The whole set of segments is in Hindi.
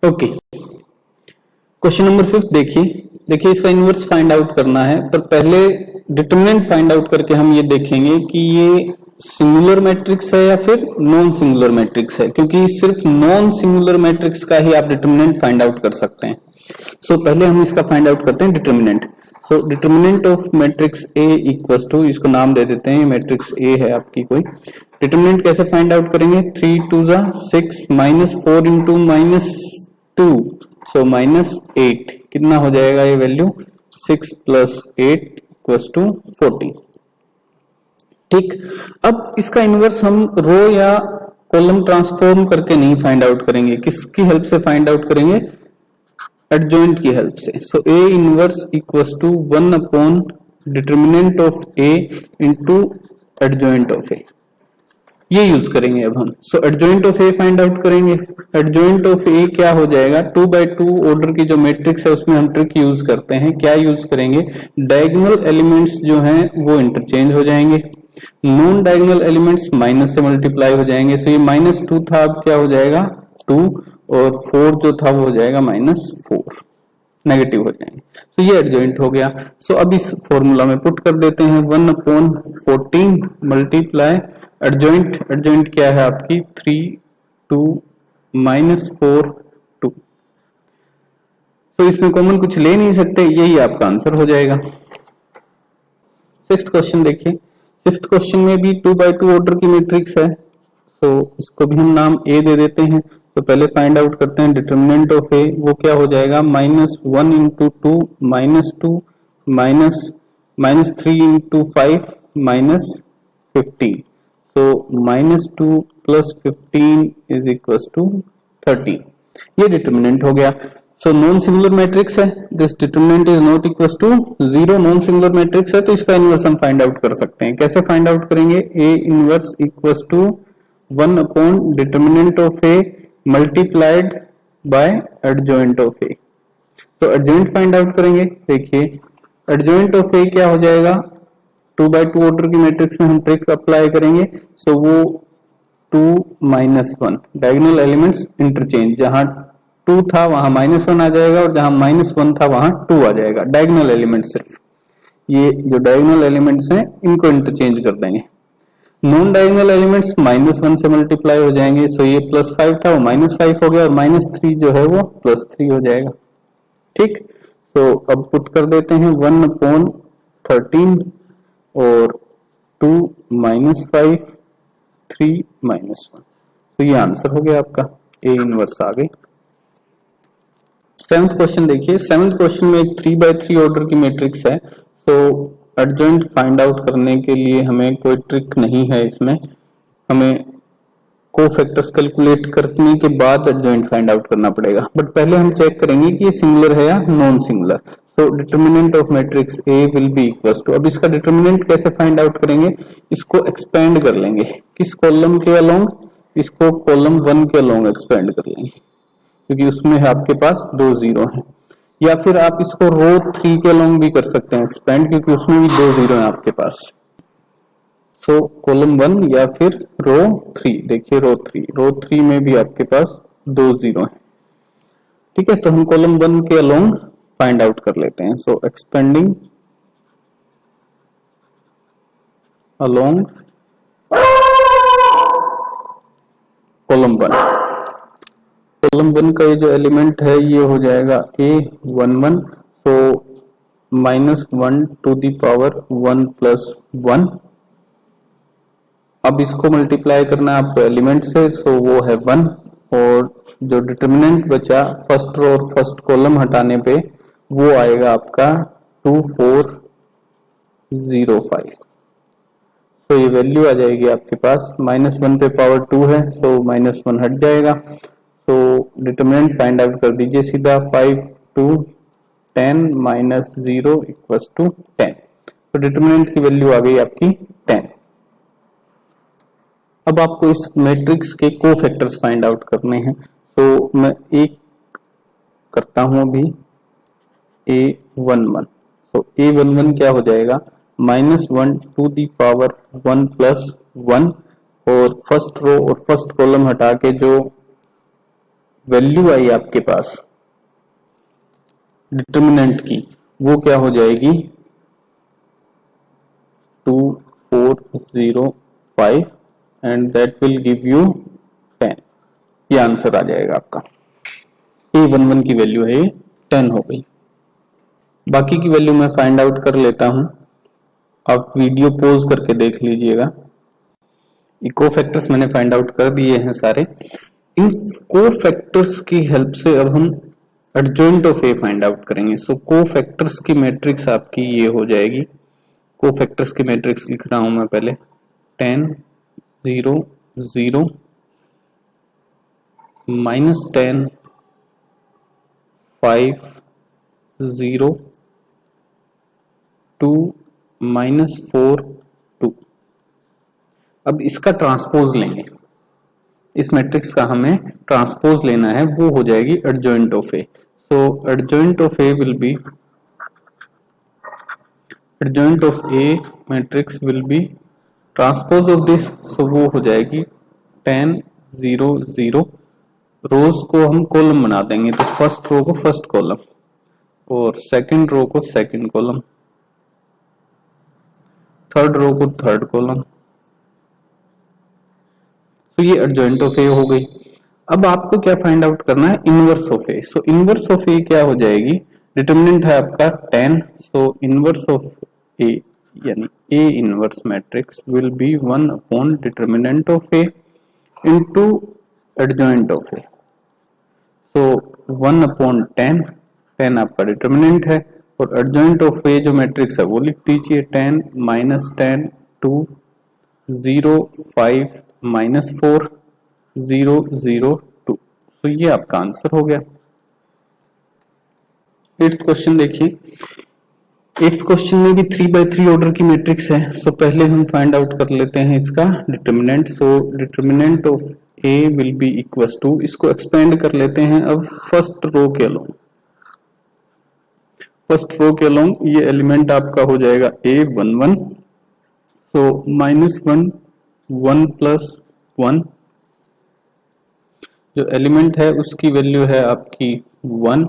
ओके, क्वेश्चन नंबर 5 देखिए इसका इनवर्स फाइंड आउट करना है, पर पहले डिटरमिनेंट फाइंड आउट करके हम ये देखेंगे कि ये सिंगुलर मैट्रिक्स है या फिर नॉन सिंगुलर मैट्रिक्स है, क्योंकि सिर्फ नॉन सिंगुलर मैट्रिक्स का ही आप डिटरमिनेंट फाइंड आउट कर सकते हैं। सो पहले हम इसका फाइंड आउट करते हैं determinant. So determinant of matrix A equals to, इसको नाम दे देते हैं, मैट्रिक्स ए है आपकी कोई। डिटरमिनेंट कैसे फाइंड आउट करेंगे? 3 2 6 minus 4 into minus 2, so minus 8, कितना हो जाएगा ये वैल्यू? 6 plus 8 equals to 14। ठीक, अब इसका इनवर्स हम रो या कॉलम ट्रांसफॉर्म करके नहीं फाइंड आउट करेंगे, किसकी हेल्प से फाइंड आउट करेंगे? एडजॉइंट की हेल्प से। So A inverse equals to 1 upon determinant of A into adjoint of A, ये यूज करेंगे अब हम। So adjoint of A find out करेंगे। एडजॉइंट ऑफ ए क्या हो जाएगा? 2x2 ऑर्डर की जो मैट्रिक्स है उसमें हम ट्रिक यूज करते हैं। क्या यूज करेंगे? डायगोनल एलिमेंट्स जो हैं वो इंटरचेंज हो जाएंगे, नॉन डायगोनल एलिमेंट्स माइनस से मल्टीप्लाई हो जाएंगे। सो ये -2 था, अब क्या हो जाएगा? 2, और 4 जो था वो हो जाएगा -4, नेगेटिव हो जाएंगे। तो ये एडजॉइंट हो गया। सो अब इस फॉर्मूला में पुट कर देते हैं 1 अपॉन 14 मल्टीप्लाई एडजॉइंट। एडजॉइंट क्या है आपकी? 3 2 -4 2। तो इसमें कॉमन कुछ ले नहीं सकते, यही आपका आंसर हो जाएगा। सिक्स्थ क्वेश्चन देखिए। सिक्स्थ क्वेश्चन में भी 2x2 ऑर्डर की मैट्रिक्स है, तो इसको भी हम नाम ए दे देते हैं। तो पहले फाइंड आउट करते हैं डिटरमिनेंट ऑफ ए, वो क्या हो जाएगा? -1 into 2 -2 -3 into 5 -15। So -2 plus 15 is equals to 13, ये डिटरमिनेंट हो गया। सो नॉन सिंगुलर मैट्रिक्स है, this determinant is not equals to 0, non singular matrix है, तो इसका इनवर्स हम फाइंड आउट कर सकते हैं। कैसे फाइंड आउट करेंगे? A inverse equals to 1 upon determinant of A multiplied by adjoint of A. तो एडजॉइंट फाइंड आउट करेंगे। देखिए एडजॉइंट ऑफ ए क्या हो जाएगा? 2x2 ऑर्डर की मैट्रिक्स में हम ट्रिक अप्लाई करेंगे। सो वो 2 -1, डायगोनल एलिमेंट्स इंटरचेंज, जहां 2 था वहां -1 आ जाएगा, और जहां -1 था वहां 2 आ जाएगा। डायगोनल एलिमेंट्स, सिर्फ ये जो डायगोनल एलिमेंट्स हैं इनको इंटरचेंज कर देंगे। नॉन डायगोनल एलिमेंट्स -1 से मल्टीप्लाई हो जाएंगे। सो ये +5 था, वो -5 हो गया, और -3 जो है वो +3 हो जाएगा। ठीक, सो अब पुट कर देते हैं 1 अपॉन 13 और 2 -5 3 -1। तो ये आंसर हो गया आपका, ए इनवर्स आ गई। सेवंथ क्वेश्चन देखिए। सेवंथ क्वेश्चन में एक 3x3 ऑर्डर की मैट्रिक्स है। सो एडजॉइंट फाइंड आउट करने के लिए हमें कोई ट्रिक नहीं है, इसमें हमें कोफैक्टर्स कैलकुलेट करने के बाद एडजॉइंट फाइंड आउट करना पड़ेगा। बट पहले हम चेक करेंगे कि ये सिंगुलर है या non singular. So determinant of matrix A will be equals to, अब इसका डिटरमिनेंट कैसे फाइंड आउट करेंगे? इसको एक्सपेंड कर लेंगे। किस कॉलम के अलोंग? इसको कॉलम 1 के अलोंग एक्सपेंड कर लेंगे, क्योंकि उसमें आपके पास 2 0 हैं। या फिर आप इसको रो 3 के अलोंग भी कर सकते हैं एक्सपेंड, क्योंकि उसमें भी 2 0 हैं आपके पास। सो कॉलम 1 या फिर रो 3। देखिए रो 3 में भी आपके पास 2 0 हैं। ठीक है, तो हम कॉलम 1 के अलोंग फाइंड आउट कर लेते हैं। सो एक्सपेंडिंग अलोंग कॉलम 1। कॉलम 1 का ये जो एलिमेंट है ये हो जाएगा A11। So -1 to the power 1 + 1। अब इसको मल्टीप्लाई करना है आपको एलिमेंट से, सो वो है 1, और जो डिटरमिनेंट बचा फर्स्ट रो और फर्स्ट कॉलम हटाने पे वो आएगा आपका 2405। तो ये वैल्यू आ जाएगी आपके पास, -1 पे पावर 2 है, सो -1 हट जाएगा। सो डिटरमिनेंट फाइंड आउट कर दीजिए सीधा, 5 2 10 -0 इक्वल्स टू 10। तो डिटरमिनेंट की वैल्यू आ गई आपकी 10। अब आपको इस मैट्रिक्स के कोफैक्टर्स फाइंड आउट करने हैं। तो मैं एक करता हूं अभी, A11। तो A11 क्या हो जाएगा? -1 टू द पावर 1 + 1, और फर्स्ट रो और फर्स्ट कॉलम हटा के जो वैल्यू आई आपके पास डिटर्मिनेंट की, वो क्या हो जाएगी 2405 and that will give you 10। ये आंसर आ जाएगा आपका। A11 की वैल्यू है 10 हो गई। बाकी की वैल्यू मैं फाइंड आउट कर लेता हूं, आप वीडियो पॉज करके देख लीजिएगा। कोफैक्टर्स मैंने फाइंड आउट कर दिए हैं सारे। इन कोफैक्टर्स की हेल्प से अब हम adjoint of A find out करेंगे। सो कोफैक्टर्स की मैट्रिक्स आपकी ये हो जाएगी। कोफैक्टर्स की मैट्रिक्स लिख रहा हूं मैं पहले 10 0 0 -10 5 0 2 -4 2। अब इसका ट्रांसपोज लेंगे, इस मैट्रिक्स का हमें ट्रांसपोज लेना है, वो हो जाएगी adjoint of A. So adjoint of A will be adjoint of A matrix will be transpose of this. So वो हो जाएगी 10 0 0। रोज को हम कॉलम बना देंगे, तो फर्स्ट रो को फर्स्ट कॉलम और सेकंड रो को सेकंड कॉलम, थर्ड रो को थर्ड कॉलम। तो ये एडजॉइंट ऑफ ए हो गई। अब आपको क्या फाइंड आउट करना है, inverse of A. So inverse of A क्या हो जाएगी, डिटरमिनेंट है आपका 10। सो इनवर्स ऑफ ए यानी A inverse matrix will B 1 upon determinant of A into adjoint of A. So 1 upon 10, 10 आपका डिटरमिनेंट है और एडजॉइंट ऑफ ए जो मैट्रिक्स है वो लिख दीजिए 10 -10 2 0 5 -4 0 0 2। तो ये आपका आंसर हो गया। 8th क्वेश्चन देखिए। 8th क्वेश्चन में भी 3x3 ऑर्डर की मैट्रिक्स है। सो पहले हम फाइंड आउट कर लेते हैं इसका determinant. So determinant of A will be equals to, इसको एक्सपेंड कर लेते हैं अब फर्स्ट रो के अलोंग। फर्स्ट रो के अलोंग ये एलिमेंट आपका हो जाएगा A11। सो -1 1 + 1, जो एलिमेंट है उसकी वैल्यू है आपकी 1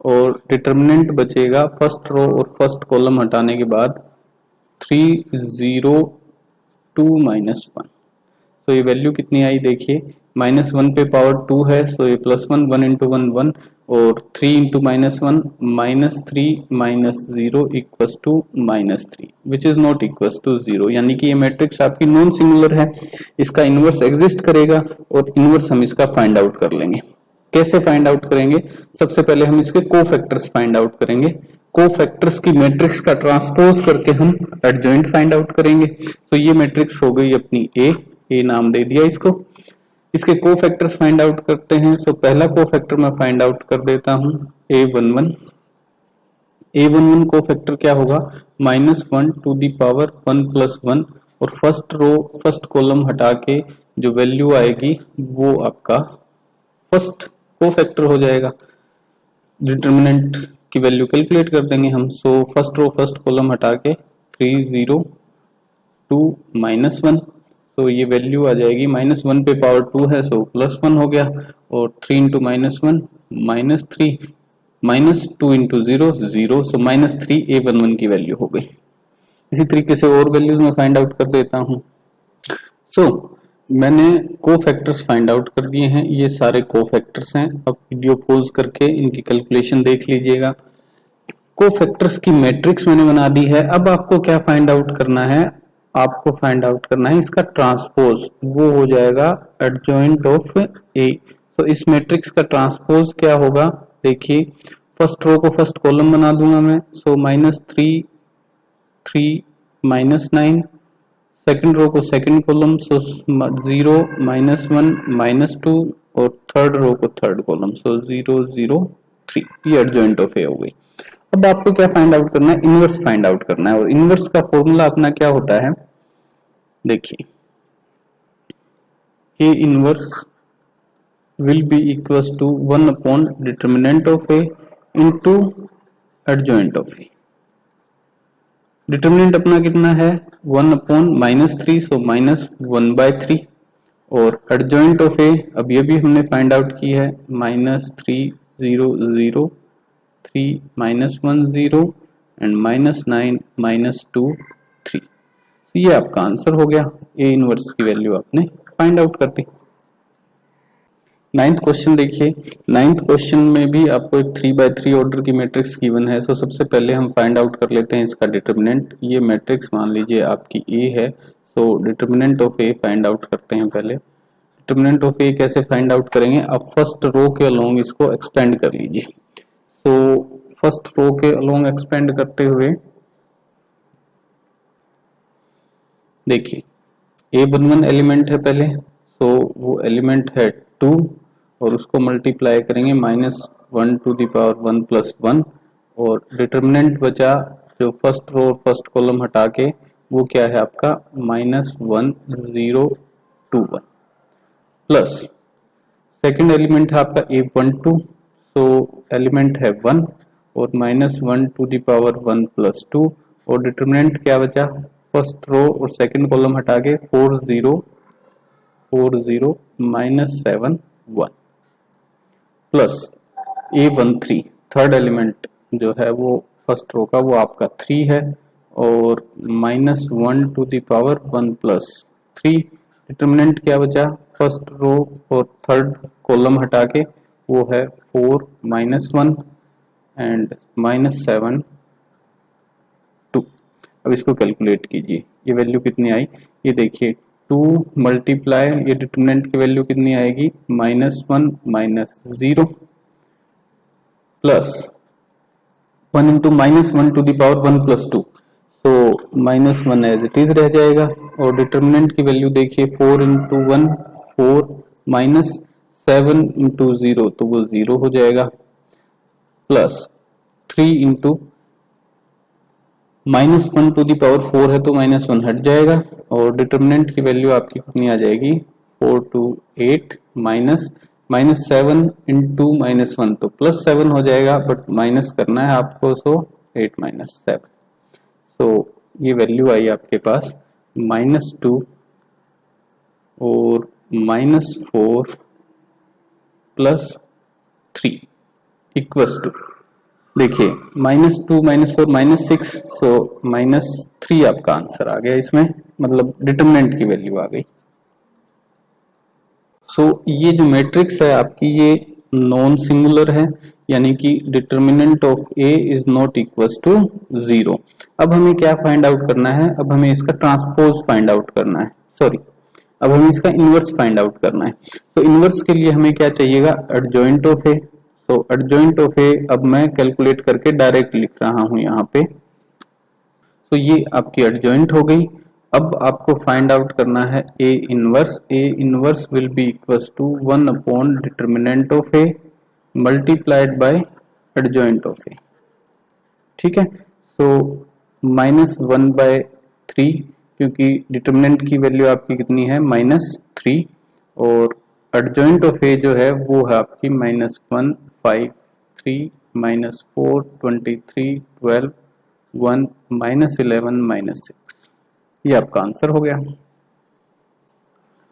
और डिटरमिनेंट बचेगा फर्स्ट रो और फर्स्ट कॉलम हटाने के बाद 3 0 2 -1। तो ये वैल्यू कितनी आई देखिए, -1 पे पावर 2 है, सो ये +1 1 × 1 1 और 3 × -1 -3 -0 equals to -3 which is not equals to 0। यानी कि ये मैट्रिक्स आपकी नॉन सिंगुलर है, इसका इनवर्स एग्जिस्ट करेगा और इनवर्स हम इसका फाइंड आउट कर लेंगे। कैसे फाइंड आउट करेंगे, सबसे पहले हम इसके कोफैक्टर्स फाइंड आउट करेंगे। कोफैक्टर्स की मैट्रिक्स का ट्रांसपोज करके हम एडजॉइंट फाइंड आउट करेंगे। तो ये मैट्रिक्स हो गई अपनी ए नाम दे दिया इसको। इसके कोफैक्टर्स फाइंड आउट करते हैं। सो पहला कोफैक्टर मैं फाइंड आउट कर देता हूं A11। A11 कोफैक्टर क्या होगा, -1 ⁻1 + 1 और फर्स्ट रो फर्स्ट कॉलम हटा के जो वैल्यू आएगी वो आपका फर्स्ट कोफैक्टर हो जाएगा। डिटरमिनेंट की वैल्यू कैलकुलेट कर देंगे हम। So first row first column हटा के 3 0 2 -1। तो ये वैल्यू आ जाएगी, -1 पे पावर 2 है सो +1 हो गया और 3 × -1 -3 -2 × 0 0। सो -3 A11 की वैल्यू हो गई। इसी तरीके से और वैल्यूज मैं फाइंड आउट कर देता हूं। सो मैंने कोफैक्टर्स फाइंड आउट कर दिए हैं, ये सारे कोफैक्टर्स हैं। अब वीडियो पॉज करके इनकी कैलकुलेशन देख लीजिएगा। कोफैक्टर्स की मैट्रिक्स मैंने बना दी है। अब आपको क्या फाइंड आउट करना है, आपको फाइंड आउट करना है इसका ट्रांसपोज, वो हो जाएगा एडजॉइंट ऑफ ए। तो इस मैट्रिक्स का ट्रांसपोज क्या होगा, देखिए फर्स्ट रो को फर्स्ट कॉलम बना दूंगा मैं। सो -3 3 -9, सेकंड रो को सेकंड कॉलम, सो 0 -1 -2 और थर्ड रो को थर्ड कॉलम, सो 0 0 3। ये एडजॉइंट ऑफ ए हो गई। अब आपको क्या फाइंड आउट करना है, इनवर्स फाइंड आउट करना है। और इनवर्स का फॉर्मूला अपना क्या होता है, देखिए A inverse will be equals to 1 upon determinant of A into adjoint of A। डिटरमिनेंट अपना कितना है 1 अपॉन -3, सो -1/3 और एडजॉइंट ऑफ ए अब ये भी हमने फाइंड आउट की है, -3 0 0 3 -1 0 एंड -9 -2 3। ये आपका आंसर हो गया, ए इनवर्स की वैल्यू आपने फाइंड आउट कर दी। नाइन्थ क्वेश्चन देखिए, नाइन्थ क्वेश्चन में भी आपको एक 3x3 ऑर्डर की मैट्रिक्स गिवन है। सो सबसे पहले हम फाइंड आउट कर लेते हैं इसका डिटर्मिनेंट। ये मैट्रिक्स मान लीजिए आपकी ए है, so determinant of A find out करते हैं। पहले डिटर्मिनेंट ऑफ ए कैसे फाइंड आउट करेंगे, अब फर्स्ट रो के अलोंग इसको एक्सपेंड कर लीजिए। सो फर्स्ट रो के अलोंग एक्सपेंड करते हुए देखिए A11 एलिमेंट है पहले, सो वो एलिमेंट है 2 और उसको मल्टीप्लाई करेंगे -1 टू द पावर 1 प्लस 1 और डिटर्मिनेंट बचा जो फर्स्ट रो और फर्स्ट कॉलम हटा के वो क्या है आपका -1 0 2 1 प्लस सेकेंड एलिमेंट है आपका A12, सो एलिमेंट है 1 और -1 टू द पावर 1 प्लस 2 और डिटर्मिनेंट क्या बचा फर्स्ट रो और सेकंड कॉलम हटा के 4 0 -7 1 प्लस A13 थर्ड एलिमेंट जो है वो फर्स्ट रो का वो आपका 3 है और -1 to the power 1 plus 3। Determinant क्या बचा फर्स्ट रो और थर्ड कॉलम हटा के वो है 4 -1 एंड -7 2। अब इसको कैलकुलेट कीजिए, ये वैल्यू कितनी आई, ये देखिए 2 मल्टीप्लाई ये डिटर्मिनेंट की वैल्यू कितनी आएगी -1 -0 plus 1 into -1 to the power 1 plus 2, so -1 as it is रह जाएगा और डिटर्मिनेंट की वैल्यू देखिए 4 इंटू 1 4 -7 इंटू 0 तो वो 0 हो जाएगा plus 3 into -1 to the power 4 है तो -1 हट जाएगा और डिटर्मिनेंट की वैल्यू आपकी कितनी आ जाएगी 4 टू 8 -7 इंटू -1 तो +7 हो जाएगा बट माइनस करना है आपको, सो 8 -7, सो ये वैल्यू आई आपके पास -2 और -4 प्लस 3 इक्वल्स टू देखिए -2 -4 -6, सो -3 आपका आंसर आ गया इसमें, मतलब डिटर्मिनेंट की वैल्यू आ गई। सो ये जो मैट्रिक्स है आपकी ये नॉन सिंगुलर है, यानी कि determinant of A is not equals to 0। अब हमें क्या फाइंड आउट करना है, अब हमें इसका ट्रांसपोज फाइंड आउट करना है, सॉरी अब हमें इसका इनवर्स फाइंड आउट करना है। तो इनवर्स के लिए हमें क्या चाहिएगा एडजॉइंट ऑफ ए, तो एडजॉइंट ऑफ ए अब मैं कैलकुलेट करके डायरेक्ट लिख रहा हूं यहाँ पे। तो ये आपकी एडजॉइंट हो गई। अब आपको फाइंड आउट करना है A inverse. A inverse will be equals to 1 upon determinant of A multiplied by adjoint of A, ठीक है। सो -1/3 क्योंकि डिटर्मिनेंट की वैल्यू आपकी कितनी है -3 और एडजॉइंट ऑफ ए जो है वो है आपकी -1 5 3 -4 23 12 1 -11 -6, ये आपका आंसर हो गया।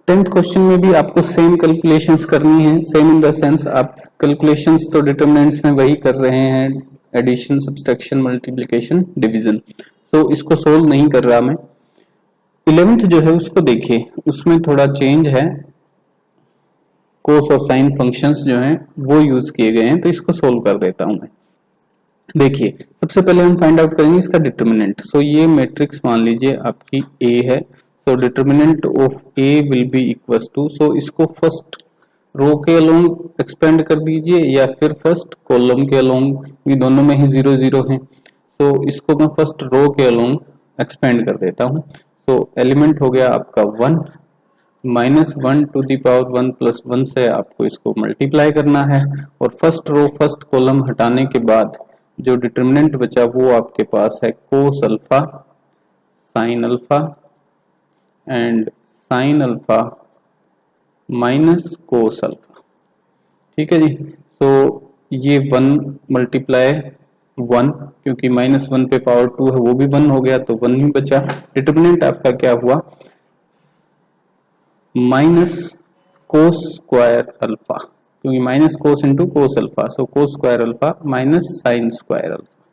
10th क्वेश्चन में भी आपको सेम कैलकुलेशंस करनी है, सेम इन द सेंस आप कैलकुलेशंस तो डिटरमिनेंट्स में वही कर रहे हैं, एडिशन सब्सट्रैक्शन मल्टीप्लिकेशन डिवीजन, तो इसको सोल्व नहीं कर रहा मैं। 11th जो है उसको देखिए, उसमें थोड़ा चेंज है, कोस और साइन फंक्शंस जो हैं वो यूज किए गए हैं, तो इसको सोल्व कर देता हूं मैं। देखिए सबसे पहले हम फाइंड आउट करेंगे इसका डिटर्मिनेंट। सो ये मैट्रिक्स मान लीजिए आपकी ए है, so determinant of A will be equals to, so इसको फर्स्ट रो के अलोंग एक्सपेंड कर दीजिए या फिर फर्स्ट कॉलम के अलोंग, ये दोनों में ही 0 0 है, सो इसको मैं फर्स्ट रो के अलोंग एक्सपेंड कर देता हूं। सो एलिमेंट हो गया आपका 1 -1 टू दी पावर 1 प्लस 1 से आपको इसको मल्टीप्लाई करना है और फर्स्ट रो फर्स्ट कॉलम हटाने के बाद जो डिटर्मिनेंट बचा वो आपके पास है cos alpha sine alpha and sine alpha minus cos alpha, ठीक है जी। सो ये 1 मल्टीप्लाई 1 क्योंकि -1 पे पावर 2 है वो भी 1 हो गया तो 1 ही बचा। डिटर्मिनेंट आपका क्या हुआ माइनस कोस स्क्वायर अल्फा, क्योंकि minus cos into cos alpha, so cos square alpha minus sine square alpha.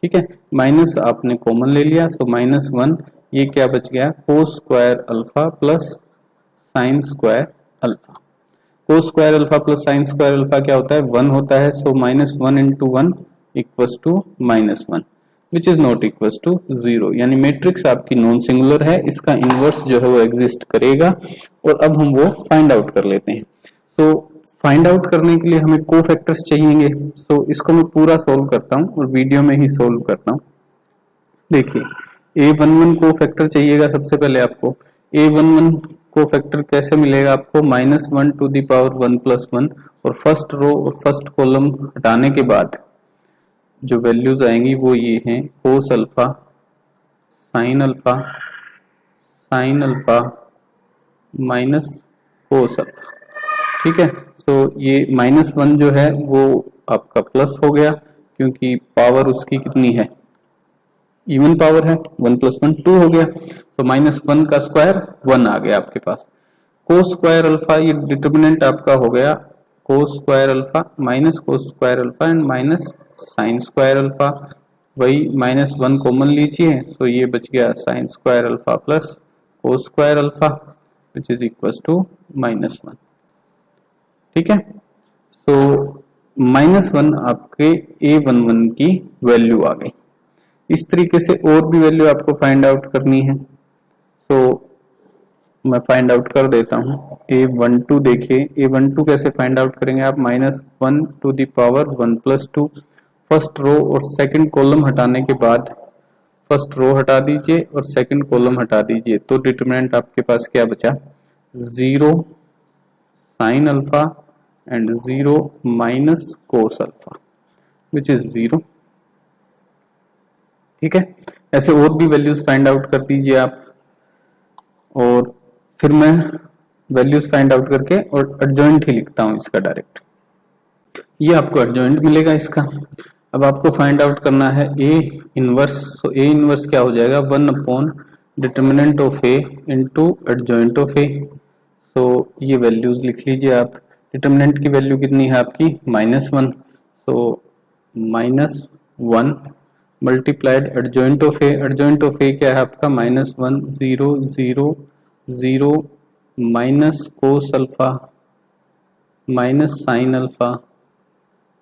ठीक है, माइनस आपने कॉमन ले लिया, सो -1, ये क्या बच गया, cos square alpha plus sine square alpha. Cos square alpha plus sine square alpha क्या होता है, 1 होता है, so -1 into 1 equals to -1 which is not equals to 0, यानी मैट्रिक्स आपकी नॉन सिंगुलर है, इसका इनवर्स जो है वो एग्जिस्ट करेगा। और अब हम वो फाइंड आउट कर लेते हैं। सो फाइंड आउट करने के लिए हमें कोफैक्टर्स चाहिएंगे, सो इसको मैं पूरा सोल्व करता हूँ और वीडियो में ही सोल्व करता हूँ। देखिए, a11 कोफैक्टर चाहिएगा सबसे पहले आपको। a11 कोफैक्टर कैसे मिलेगा आपको, -1 टू द पावर 1 प्लस 1, और फर्स्ट रो और फर्स्ट कॉलम हटाने के बाद जो वैल्यूज आएंगी वो ये हैं, cos alpha, sine alpha, sine alpha minus cos alpha. ठीक है, तो ये -1 जो है वो आपका प्लस हो गया, क्योंकि पावर उसकी कितनी है, इवन पावर है, 1 प्लस 1 2 हो गया, तो -1 का स्क्वायर 1 आ गया आपके पास। कोस स्क्वायर अल्फा, ये डिटर्मिनेंट आपका हो गया cos square alpha minus cos square alpha and minus sine square alpha, वही -1 कॉमन लीजिए, सो ये बच गया sine square alpha plus cos square alpha which is equal to -1। ठीक है, सो -1 आपके a11 की वैल्यू आ गई। इस तरीके से और भी वैल्यू आपको फाइंड आउट करनी है, सो मैं फाइंड आउट कर देता हूं। a12 देखिए, a12 कैसे फाइंड आउट करेंगे आप, -1 to the power 1 plus 2, first row और सेकंड कॉलम हटाने के बाद फर्स्ट रो हटा दीजिए और सेकंड कॉलम हटा दीजिए, तो डिटरमिनेंट आपके पास क्या बचा, 0 sine alpha and 0 minus cos alpha which is 0। ठीक है, ऐसे और भी वैल्यूज फाइंड आउट कर दीजिए आप, और फिर मैं वैल्यूज फाइंड आउट करके और एडजॉइंट ही लिखता हूं इसका डायरेक्ट, ये आपको एडजॉइंट मिलेगा इसका। अब आपको फाइंड आउट करना है A inverse, so A inverse क्या हो जाएगा, 1 upon determinant of A into adjoint of A. So ये वैल्यूज लिख लीजिए आप। डिटर्मिनेंट की वैल्यू कितनी है आपकी, -1, so -1 multiplied adjoint of A, adjoint of A क्या है आपका, -1 0 0 0 minus cos alpha minus sine alpha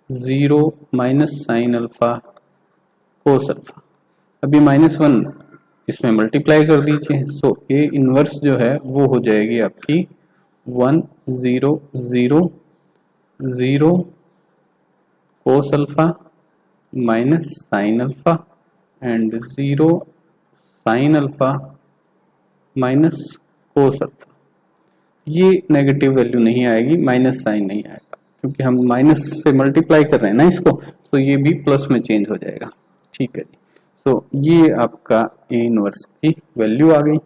0 minus sine alpha cos alpha. अभी -1 इसमें मल्टीप्लाई कर दीजिए, सो ए इनवर्स जो है वो हो जाएगी आपकी 1 0 0 0 कोस alpha minus sine alpha and 0 sine alpha minus cos alpha. ये नेगेटिव वैल्यू नहीं आएगी, माइनस साइन नहीं आएगा, क्योंकि हम माइनस से मल्टीप्लाई कर रहे हैं ना इसको, तो ये भी प्लस में चेंज हो जाएगा। ठीक है जी, तो ये आपका ए इनवर्स की वैल्यू आ गई।